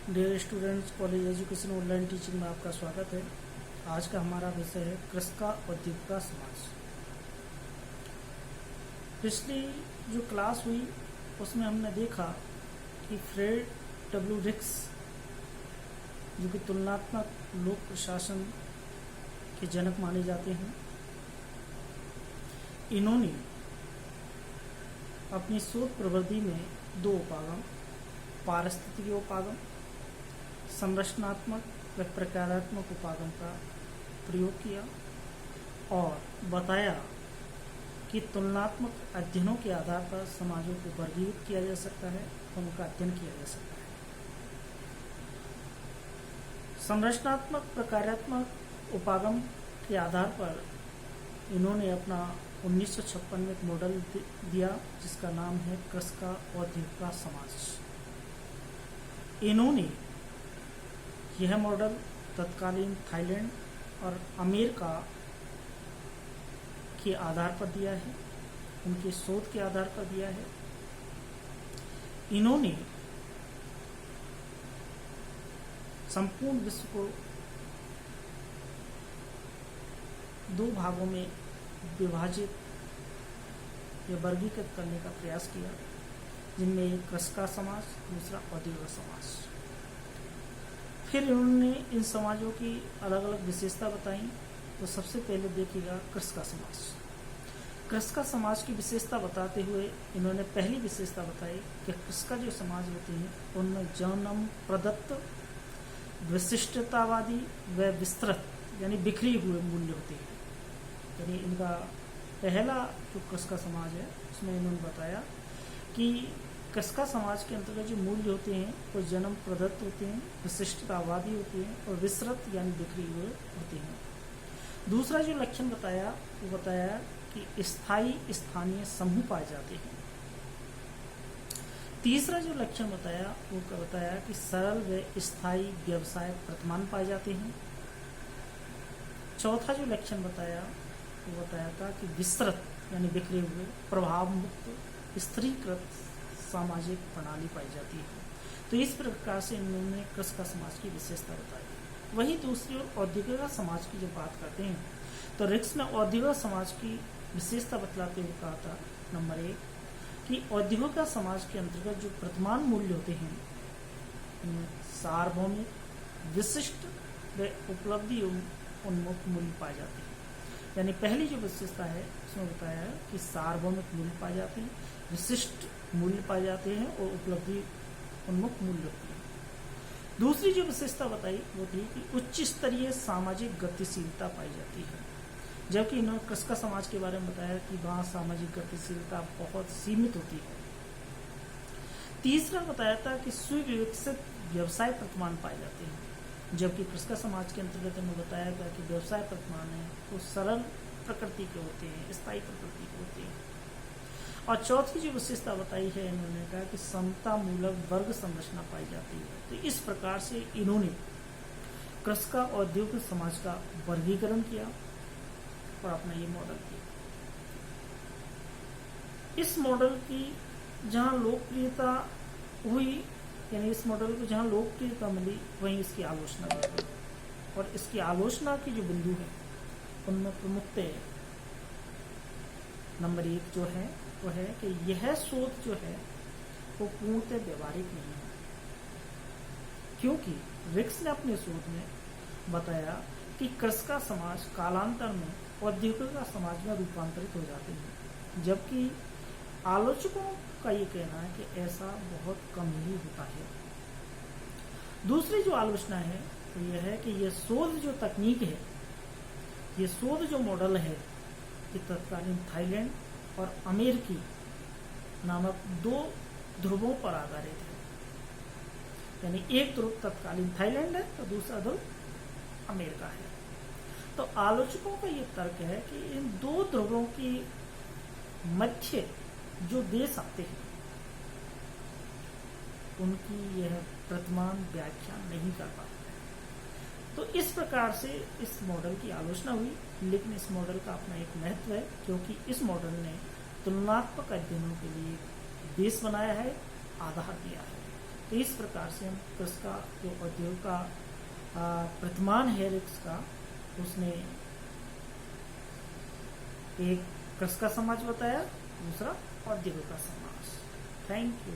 Dear students, college education online teaching में आपका स्वागत है। आज का हमारा विषय है कृषका और द्वीपका समाज। पिछली जो क्लास हुई उसमें हमने देखा कि फ्रेड डब्ल्यू रिक्स, जो कि तुलनात्मक लोक प्रशासन के जनक माने जाते हैं, इन्होंने अपनी शोध प्रवृत्ति में दो उपागम, पारिस्थितिकी उपागम, संरचनात्मक व प्रकारात्मक उपागम का प्रयोग किया और बताया कि तुलनात्मक अध्ययनों के आधार पर समाजों को वर्गीकृत किया जा सकता है और उनका अध्ययन किया जा सकता है। संरचनात्मक प्रकारात्मक उपागम के आधार पर इन्होंने अपना 1956 में एक मॉडल दिया जिसका नाम है कृषका और द्वीपका समाज। इन्होंने यह मॉडल तत्कालीन थाईलैंड और अमेरिका के आधार पर दिया है, उनके शोध के आधार पर दिया है। इन्होंने संपूर्ण विश्व को दो भागों में विभाजित या वर्गीकृत करने का प्रयास किया, जिनमें एक कृषका समाज, दूसरा औद्योगिक समाज। फिर इन्होंने इन समाजों की अलग अलग विशेषता बताई। तो सबसे पहले देखिएगा कृषका समाज। कृषका समाज की विशेषता बताते हुए इन्होंने पहली विशेषता बताई कि कृषका जो समाज होते हैं उनमें जन्म प्रदत्त, विशिष्टतावादी व विस्तृत यानी बिखरे हुए मूल्य होते हैं। यानी इनका पहला जो कृषका समाज है उसमें इन्होंने बताया कि कृषका समाज के अंतर्गत जो मूल्य होते हैं वो जन्म प्रदत्त होते हैं, विशिष्टतावादी होते हैं और विस्तृत यानी बिखरे हुए होते हैं। दूसरा जो लक्षण बताया वो बताया कि स्थायी स्थानीय समूह पाए जाते हैं। तीसरा जो लक्षण बताया वो बताया कि सरल व स्थायी व्यवसाय वर्तमान पाए जाते हैं। चौथा जो लक्षण बताया वो बताया था कि विस्तृत यानी बिखरे हुए, प्रभाव मुक्त, स्त्रीकृत सामाजिक प्रणाली पाई जाती है। तो इस प्रकार से इन्होंने कृषका समाज की विशेषता बताई। वही दूसरी ओर औद्योगिक समाज की जब बात करते हैं तो रिक्स ने औद्योगिक समाज की विशेषता बतलाते हुए कहा था, नंबर 1 कि औद्योगिक समाज के अंतर्गत जो वर्तमान मूल्य होते हैं इनमें सार्वभौमिक, विशिष्ट व उपलब्धि उन्मुख मूल्य पाए जाते हैं। यानी पहली जो विशेषता है उसमें बताया है कि सार्वभौमिक मूल्य पाए जाते हैं, विशिष्ट मूल्य पाए जाते हैं और उपलब्धि उन्मुख मूल्य होती है। दूसरी जो विशेषता बताई वो थी कि उच्च स्तरीय सामाजिक गतिशीलता पाई जाती है, जबकि इन्होंने कृषका समाज के बारे में बताया कि वहाँ सामाजिक गतिशीलता बहुत सीमित होती है। तीसरा बताया था कि सुविकसित व्यवसाय वर्तमान पाए जाते हैं, जबकि कृषका समाज के अंतर्गत इन्होंने बताया गया कि व्यवसाय वर्तमान है वो सरल प्रकृति के होते हैं, स्थायी प्रकृति के होते हैं। और चौथी जो विशेषता बताई है इन्होंने कहा कि समता मूलक वर्ग संरचना पाई जाती है। तो इस प्रकार से इन्होंने कृषका और औद्योगिक समाज का वर्गीकरण किया और अपना ये मॉडल किया। इस मॉडल की जहाँ लोकप्रियता हुई, यानी इस मॉडल को जहाँ लोकप्रियता मिली वहीं इसकी आलोचना भी हुई। और इसकी आलोचना की जो बिंदु है उनमें प्रमुखतः नंबर 1 जो है वो है कि यह शोध जो है वो पूर्णतः व्यवहारिक नहीं है, क्योंकि रिक्स ने अपने शोध में बताया कि कृषका समाज कालांतर में औद्योगिक समाज में रूपांतरित हो जाते हैं, जबकि आलोचकों का ये कहना है कि ऐसा बहुत कम ही होता है। दूसरी जो आलोचना है तो यह है कि यह शोध जो तकनीक है, ये शोध जो मॉडल है कि तत्कालीन थाईलैंड और अमेरिकी नामक दो ध्रुवों पर आधारित है। यानी एक ध्रुव तत्कालीन थाईलैंड है तो दूसरा ध्रुव अमेरिका है। तो आलोचकों का ये तर्क है कि इन दो ध्रुवों की मध्य जो देश आते हैं उनकी यह वर्तमान व्याख्या नहीं कर पाते। तो इस प्रकार से इस मॉडल की आलोचना हुई, लेकिन इस मॉडल का अपना एक महत्व है, क्योंकि इस मॉडल ने तुलनात्मक अध्ययनों के लिए बेस बनाया है, आधार दिया है। तो इस प्रकार से हम कृष का जो औद्योगिक का प्रतिमान है रिक्स का, उसने एक कृष का समाज बताया, दूसरा औद्योगिक का समाज। Thank you.